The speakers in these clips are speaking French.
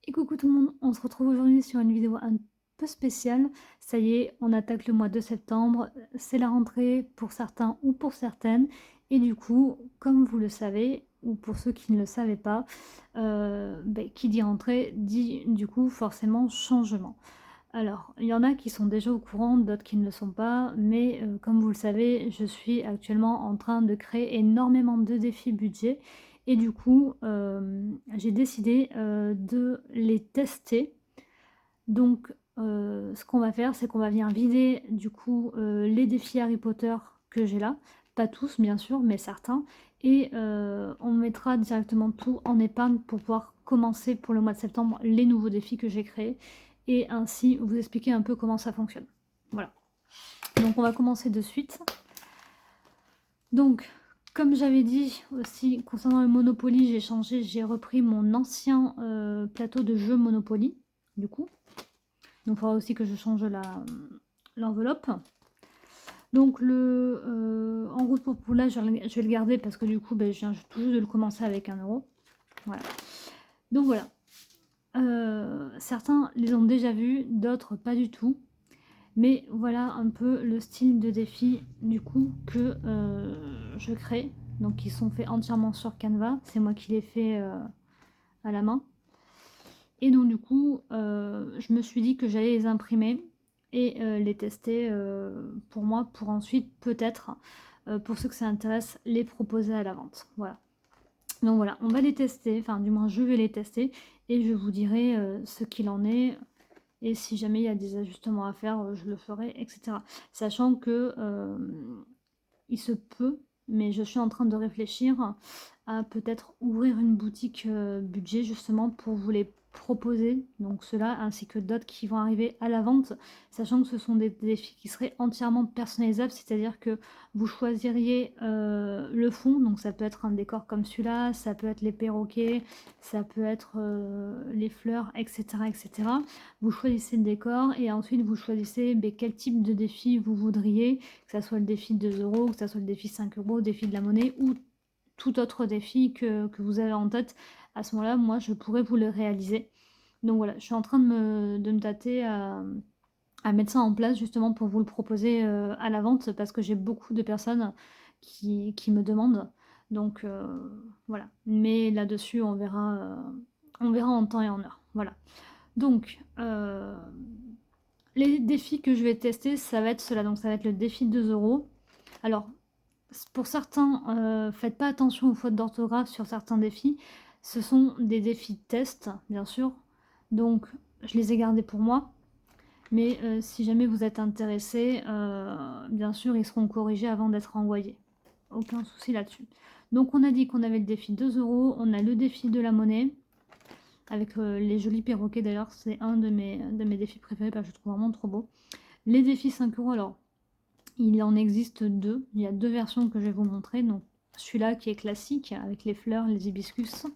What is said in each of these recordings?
Et coucou tout le monde, on se retrouve aujourd'hui sur une vidéo un peu spéciale. Ça y est, on attaque le mois de septembre, c'est la rentrée pour certains ou pour certaines. Et du coup, comme vous le savez, ou pour ceux qui ne le savaient pas, qui dit rentrée dit du coup forcément changement. Alors, il y en a qui sont déjà au courant, d'autres qui ne le sont pas, mais comme vous le savez, je suis actuellement en train de créer énormément de défis budget et du coup, j'ai décidé, de les tester. Donc, ce qu'on va faire, c'est qu'on va venir vider du coup, les défis Harry Potter que j'ai là, pas tous bien sûr, mais certains et on mettra directement tout en épargne pour pouvoir commencer pour le mois de septembre les nouveaux défis que j'ai créés et ainsi vous expliquer un peu comment ça fonctionne. Voilà. Donc on va commencer de suite. Donc, comme j'avais dit aussi concernant le Monopoly, j'ai repris mon ancien plateau de jeu Monopoly, du coup. Donc il faudra aussi que je change l'enveloppe. Donc en route pour Poula, je vais le garder parce que du coup, je viens tout juste de le commencer avec 1 euro. Voilà. Donc voilà. Certains les ont déjà vus, d'autres pas du tout. Mais voilà un peu le style de défi du coup que je crée. Donc ils sont faits entièrement sur Canva. C'est moi qui les fais à la main. Et donc du coup, je me suis dit que j'allais les imprimer et les tester pour moi, pour ensuite peut-être, pour ceux que ça intéresse, les proposer à la vente. Voilà. Donc voilà, on va les tester, enfin du moins je vais les tester et je vous dirai ce qu'il en est. Et si jamais il y a des ajustements à faire, je le ferai, etc. Sachant que il se peut, mais je suis en train de réfléchir à peut-être ouvrir une boutique budget justement pour vous les proposer, donc ceux-là ainsi que d'autres qui vont arriver à la vente, sachant que ce sont des défis qui seraient entièrement personnalisables, c'est-à-dire que vous choisiriez le fond, donc ça peut être un décor comme celui-là, ça peut être les perroquets, ça peut être les fleurs, etc., etc. Vous choisissez le décor et ensuite vous choisissez quel type de défi vous voudriez, que ça soit le défi de 2 euros, que ça soit le défi 5 euros, le défi de la monnaie ou tout autre défi que vous avez en tête. À ce moment-là, moi, je pourrais vous le réaliser. Donc voilà, je suis en train de me tâter à mettre ça en place justement pour vous le proposer à la vente parce que j'ai beaucoup de personnes qui me demandent. Donc voilà. Mais là-dessus, on verra en temps et en heure. Voilà. Donc, les défis que je vais tester, ça va être cela. Donc, ça va être le défi de 2 euros. Alors, pour certains, faites pas attention aux fautes d'orthographe sur certains défis. Ce sont des défis de test, bien sûr. Donc, je les ai gardés pour moi. Mais si jamais vous êtes intéressé, bien sûr, ils seront corrigés avant d'être envoyés. Aucun souci là-dessus. Donc, on a dit qu'on avait le défi 2 euros. On a le défi de la monnaie. Avec les jolis perroquets d'ailleurs, c'est un de mes défis préférés parce que je le trouve vraiment trop beau. Les défis 5 euros, alors il en existe deux. Il y a deux versions que je vais vous montrer. Donc celui-là qui est classique avec les fleurs, les hibiscus,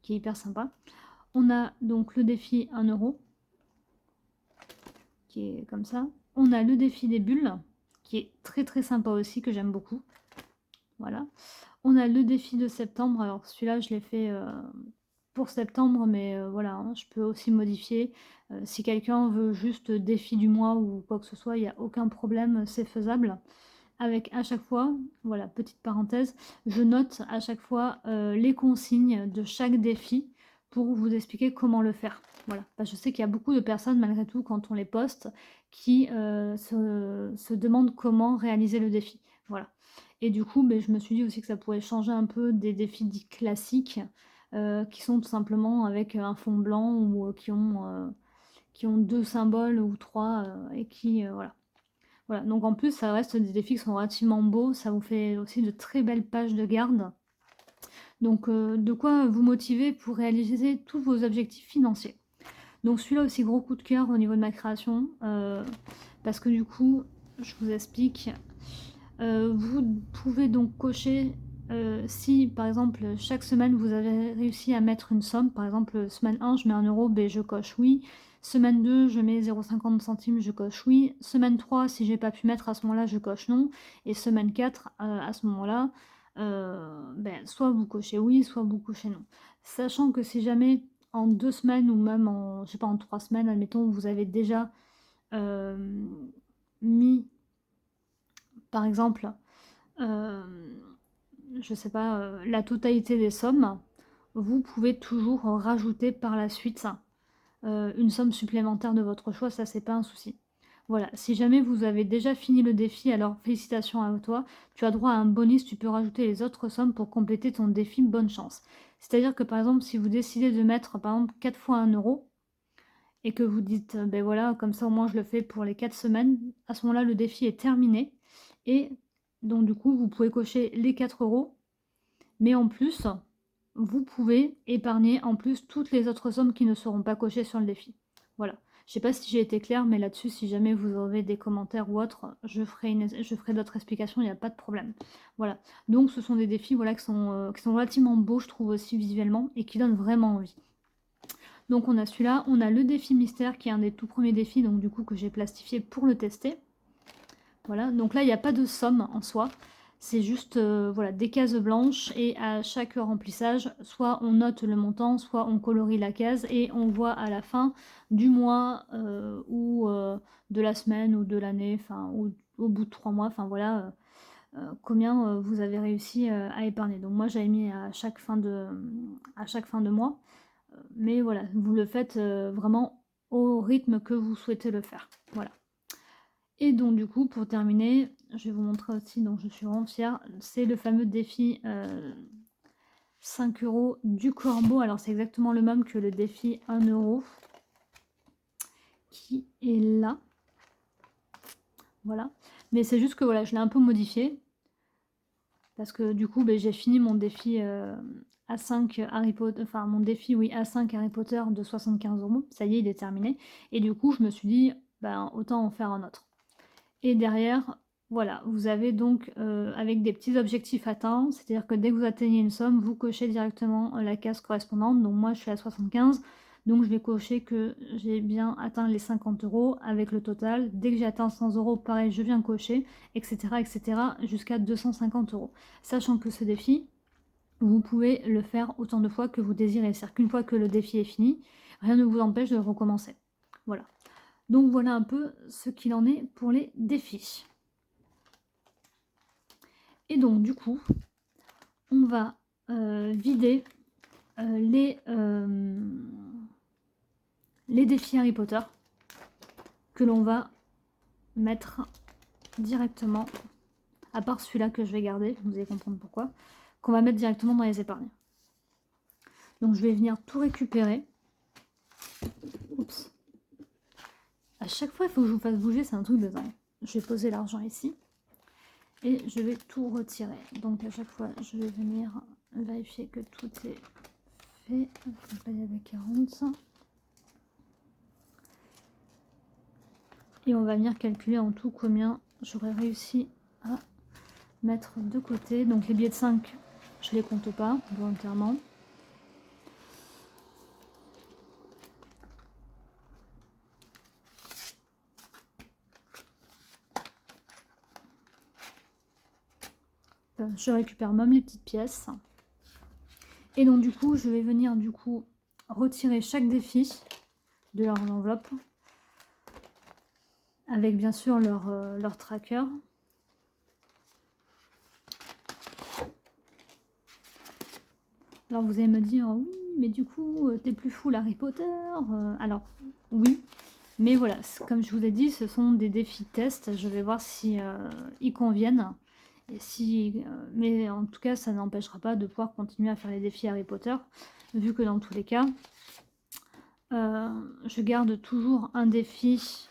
qui est hyper sympa. On a donc le défi 1 euro, qui est comme ça. On a le défi des bulles, qui est très très sympa aussi, que j'aime beaucoup. Voilà. On a le défi de septembre. Alors celui-là, je l'ai fait pour septembre, mais voilà, hein, je peux aussi modifier. Si quelqu'un veut juste défi du mois ou quoi que ce soit, il n'y a aucun problème, c'est faisable. Avec à chaque fois, voilà, petite parenthèse, je note à chaque fois les consignes de chaque défi pour vous expliquer comment le faire. Voilà, parce que je sais qu'il y a beaucoup de personnes, malgré tout, quand on les poste, qui se demandent comment réaliser le défi. Voilà. Et du coup, je me suis dit aussi que ça pourrait changer un peu des défis dits classiques, qui sont tout simplement avec un fond blanc ou qui ont 2 symboles ou 3 et qui, voilà. Voilà, donc en plus, ça reste des défis qui sont relativement beaux, ça vous fait aussi de très belles pages de garde. Donc de quoi vous motiver pour réaliser tous vos objectifs financiers. Donc celui-là aussi, gros coup de cœur au niveau de ma création, parce que du coup, je vous explique, vous pouvez donc cocher si par exemple chaque semaine vous avez réussi à mettre une somme, par exemple semaine 1 je mets 1 euro, je coche oui. Semaine 2 je mets 0,50 centimes, je coche oui. Semaine 3 si j'ai pas pu mettre à ce moment-là je coche non. Et semaine 4 à ce moment-là, soit vous cochez oui, soit vous cochez non. Sachant que si jamais en 2 semaines ou même en, je sais pas, en 3 semaines, admettons, vous avez déjà mis, par exemple, je sais pas, la totalité des sommes, vous pouvez toujours rajouter par la suite une somme supplémentaire de votre choix, ça c'est pas un souci. Voilà, si jamais vous avez déjà fini le défi, alors félicitations à toi, tu as droit à un bonus, tu peux rajouter les autres sommes pour compléter ton défi, bonne chance. C'est-à-dire que par exemple, si vous décidez de mettre par exemple 4 fois 1 euro, et que vous dites, ben voilà, comme ça au moins je le fais pour les 4 semaines, à ce moment-là le défi est terminé, et donc du coup vous pouvez cocher les 4 euros, mais en plus, vous pouvez épargner en plus toutes les autres sommes qui ne seront pas cochées sur le défi. Voilà. Je sais pas si j'ai été claire, mais là-dessus, si jamais vous avez des commentaires ou autres, je ferai d'autres explications, il n'y a pas de problème. Voilà. Donc ce sont des défis voilà, qui sont relativement beaux, je trouve aussi visuellement, et qui donnent vraiment envie. Donc on a celui-là, on a le défi mystère, qui est un des tout premiers défis, donc du coup que j'ai plastifié pour le tester. Voilà, donc là il n'y a pas de somme en soi. C'est juste voilà, des cases blanches et à chaque remplissage, soit on note le montant, soit on colorie la case et on voit à la fin du mois ou de la semaine ou de l'année, enfin ou au bout de 3 mois, enfin voilà, combien vous avez réussi à épargner. Donc moi j'avais mis à chaque fin de mois, mais voilà, vous le faites vraiment au rythme que vous souhaitez le faire. Voilà. Et donc du coup, pour terminer, je vais vous montrer aussi, donc je suis vraiment fière, c'est le fameux défi 5 euros du corbeau. Alors c'est exactement le même que le défi 1 euro qui est là. Voilà. Mais c'est juste que voilà, je l'ai un peu modifié. Parce que du coup, ben, j'ai fini mon défi A5 Harry Potter, enfin mon défi oui A5 Harry Potter de 75 euros. Ça y est, il est terminé. Et du coup, je me suis dit, ben, autant en faire un autre. Et derrière, voilà, vous avez donc avec des petits objectifs atteints, c'est-à-dire que dès que vous atteignez une somme, vous cochez directement la case correspondante. Donc moi, je suis à 75, donc je vais cocher que j'ai bien atteint les 50 euros avec le total. Dès que j'ai atteint 100 euros, pareil, je viens cocher, etc., etc., jusqu'à 250 euros. Sachant que ce défi, vous pouvez le faire autant de fois que vous désirez. C'est-à-dire qu'une fois que le défi est fini, rien ne vous empêche de le recommencer. Voilà. Donc voilà un peu ce qu'il en est pour les défis. Et donc du coup, on va vider les défis Harry Potter que l'on va mettre directement, à part celui-là que je vais garder, vous allez comprendre pourquoi, qu'on va mettre directement dans les épargnes. Donc je vais venir tout récupérer. Oups. À chaque fois, il faut que je vous fasse bouger, c'est un truc de dingue. Je vais poser l'argent ici. Et je vais tout retirer. Donc à chaque fois, je vais venir vérifier que tout est fait. Donc là, il y avait 40. Et on va venir calculer en tout combien j'aurais réussi à mettre de côté. Donc les billets de 5, je les compte pas volontairement. Je récupère même les petites pièces. Et donc du coup, je vais venir retirer chaque défi de leur enveloppe. Avec bien sûr leur tracker. Alors vous allez me dire, oui, mais du coup, t'es plus full Harry Potter. Alors, oui, mais voilà, comme je vous ai dit, ce sont des défis de test. Je vais voir si ils conviennent. Et si, mais en tout cas, ça n'empêchera pas de pouvoir continuer à faire les défis Harry Potter, vu que dans tous les cas, je garde toujours un défi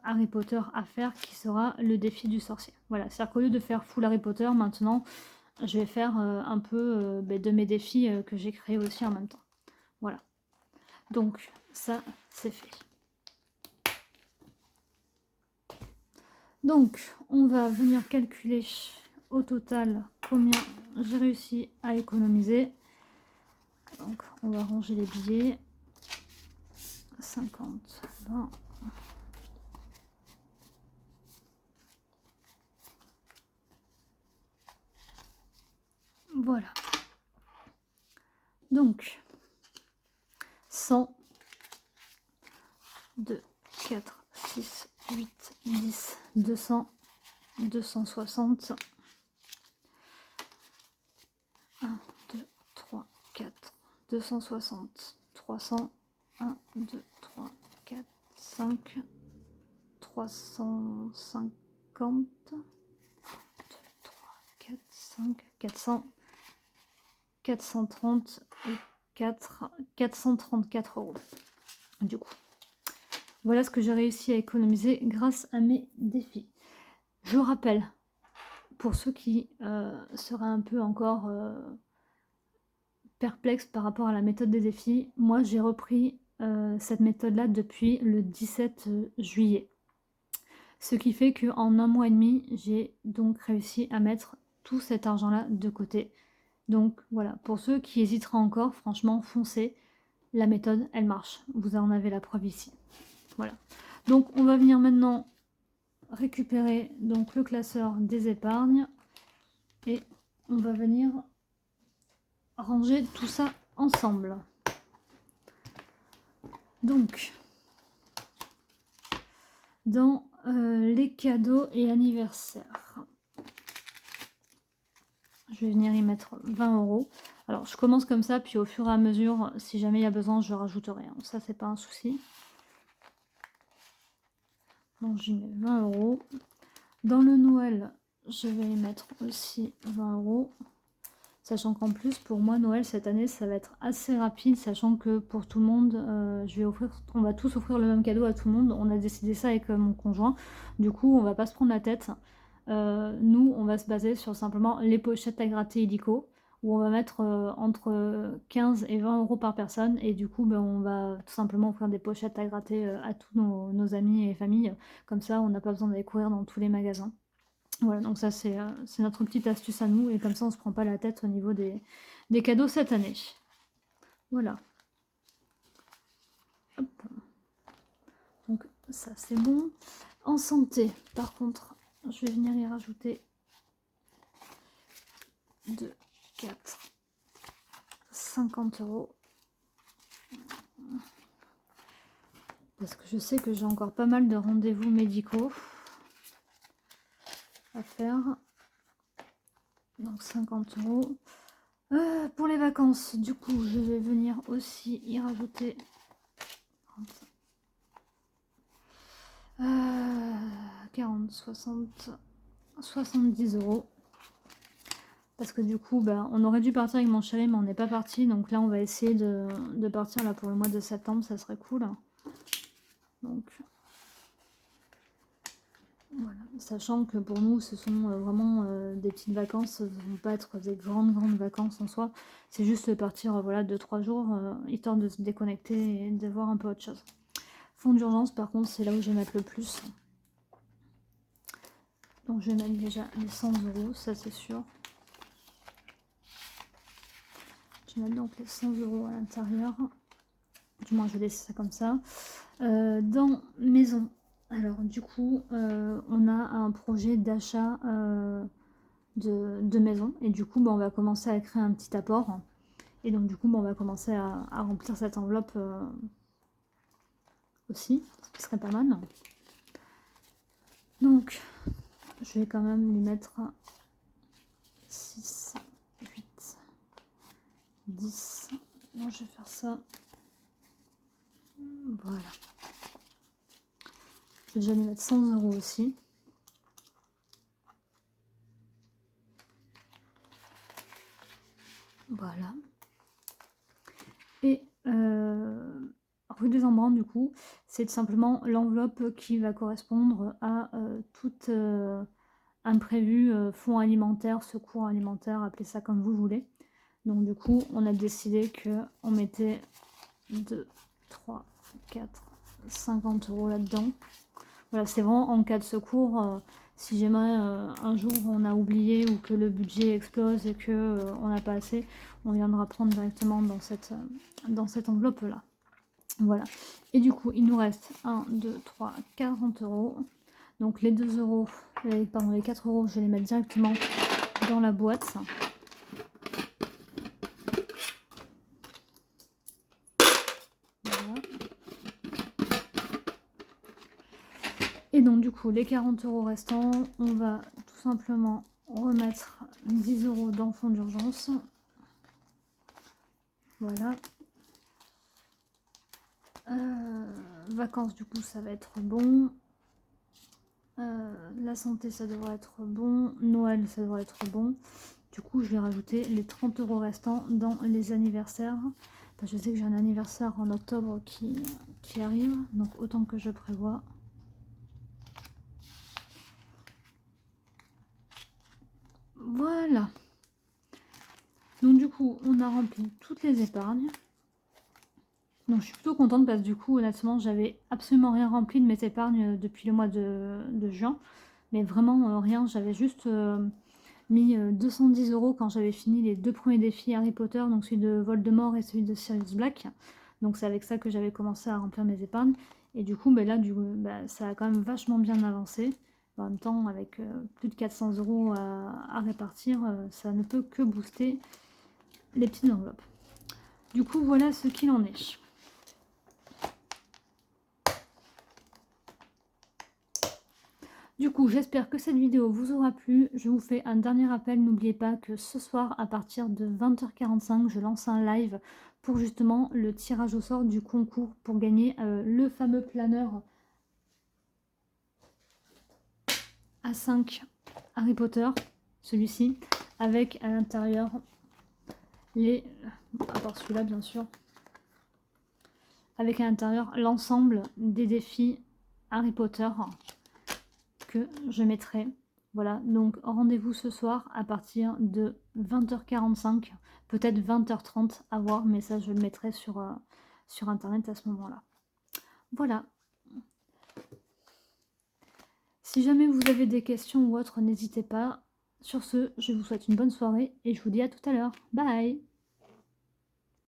Harry Potter à faire qui sera le défi du sorcier. Voilà, c'est-à-dire qu'au lieu de faire full Harry Potter, maintenant, je vais faire un peu de mes défis que j'ai créés aussi en même temps. Voilà. Donc, ça, c'est fait. Donc, on va venir calculer au total combien j'ai réussi à économiser. Donc, on va ranger les billets. 50, 20. Voilà. Donc, 100, 2, 4, 6, 8, 10, 200, 260, 1, 2, 3, 4, 260, 300, 1, 2, 3, 4, 5, 350, 2, 3, 4, 5, 400, 430 et 434 euros. Du coup, voilà ce que j'ai réussi à économiser grâce à mes défis. Je rappelle, pour ceux qui seraient un peu encore perplexes par rapport à la méthode des défis, moi j'ai repris cette méthode-là depuis le 17 juillet. Ce qui fait qu'en 1 mois et demi, j'ai donc réussi à mettre tout cet argent-là de côté. Donc voilà, pour ceux qui hésiteraient encore, franchement, foncez. La méthode, elle marche. Vous en avez la preuve ici. Voilà. Donc on va venir maintenant récupérer donc le classeur des épargnes et on va venir ranger tout ça ensemble. Donc, dans les cadeaux et anniversaires, je vais venir y mettre 20 euros. Alors, je commence comme ça, puis au fur et à mesure, si jamais il y a besoin, je rajouterai. Ça, c'est pas un souci. Donc, j'y mets 20 euros. Dans le Noël, je vais y mettre aussi 20 euros. Sachant qu'en plus, pour moi, Noël, cette année, ça va être assez rapide, sachant que pour tout le monde, on va tous offrir le même cadeau à tout le monde. On a décidé ça avec mon conjoint. Du coup, on va pas se prendre la tête. Nous, on va se baser sur simplement les pochettes à gratter illico, où on va mettre entre 15 et 20 euros par personne. Et du coup, ben, on va tout simplement offrir des pochettes à gratter à tous nos amis et familles. Comme ça, on n'a pas besoin d'aller courir dans tous les magasins. Voilà, donc ça c'est notre petite astuce à nous, et comme ça on se prend pas la tête au niveau des cadeaux cette année. Voilà. Hop. Donc ça c'est bon. En santé, par contre, je vais venir y rajouter 2, 4, 50 euros. Parce que je sais que j'ai encore pas mal de rendez-vous médicaux à faire. Donc 50 euros. Pour les vacances, du coup, je vais venir aussi y rajouter 40, 60, 70 euros. Parce que du coup, bah, on aurait dû partir avec mon chéri, mais on n'est pas parti. Donc là, on va essayer de partir là pour le mois de septembre, ça serait cool. Donc, voilà. Sachant que pour nous, ce sont vraiment des petites vacances, ça ne vont pas être des grandes vacances en soi. C'est juste partir voilà, 2-3 jours, histoire de se déconnecter et de voir un peu autre chose. Fonds d'urgence, par contre, c'est là où je vais mettre le plus. Donc je vais mettre déjà les 100 euros, ça c'est sûr. Je vais mettre donc les 100 euros à l'intérieur. Du moins, je vais laisser ça comme ça. Dans maison, alors du coup, on a un projet d'achat de maison. Et du coup, bah, on va commencer à créer un petit apport. Et donc du coup, bah, on va commencer à remplir cette enveloppe aussi, ce qui serait pas mal. Donc, je vais quand même lui mettre 6, 8, 10. Non, je vais faire ça. Voilà. Je vais déjà lui mettre 100 euros aussi. Voilà. Et rue des Embruns, du coup, c'est simplement l'enveloppe qui va correspondre à tout imprévu, fonds alimentaire, secours alimentaire, appelez ça comme vous voulez. Donc du coup, on a décidé qu'on mettait 2, 3, 4, 50 euros là-dedans. Voilà, c'est vraiment en cas de secours. Si jamais un jour on a oublié ou que le budget explose et que on n'a pas assez, on viendra prendre directement dans cette enveloppe-là. Voilà. Et du coup, il nous reste 1, 2, 3, 40 euros. Donc les 2 euros, pardon, les 4 euros, je vais les mettre directement dans la boîte. Et donc du coup, les 40 € restants, on va tout simplement remettre 10 € dans fonds d'urgence. Voilà. Vacances, du coup, ça va être bon. La santé, ça devrait être bon. Noël, ça devrait être bon. Du coup, je vais rajouter les 30 € restants dans les anniversaires. Enfin, je sais que j'ai un anniversaire en octobre qui arrive, donc autant que je prévois. Voilà. Donc du coup, on a rempli toutes les épargnes. Donc je suis plutôt contente parce que du coup, honnêtement, j'avais absolument rien rempli de mes épargnes depuis le mois de juin. Mais vraiment rien, j'avais juste mis 210 € quand j'avais fini les 2 premiers défis Harry Potter, donc celui de Voldemort et celui de Sirius Black. Donc c'est avec ça que j'avais commencé à remplir mes épargnes. Et du coup, là, ça a quand même vachement bien avancé. En même temps, avec plus de 400 € à répartir, ça ne peut que booster les petites enveloppes. Du coup, voilà ce qu'il en est. Du coup, j'espère que cette vidéo vous aura plu. Je vous fais un dernier rappel. N'oubliez pas que ce soir, à partir de 20h45, je lance un live pour justement le tirage au sort du concours pour gagner le fameux planeur A5 Harry Potter, celui-ci, avec à l'intérieur à part celui-là bien sûr, avec à l'intérieur l'ensemble des défis Harry Potter que je mettrai. Voilà, donc rendez-vous ce soir à partir de 20h45, peut-être 20h30 à voir, mais ça je le mettrai sur internet à ce moment-là. Voilà. Si jamais vous avez des questions ou autres, n'hésitez pas. Sur ce, je vous souhaite une bonne soirée et je vous dis à tout à l'heure. Bye!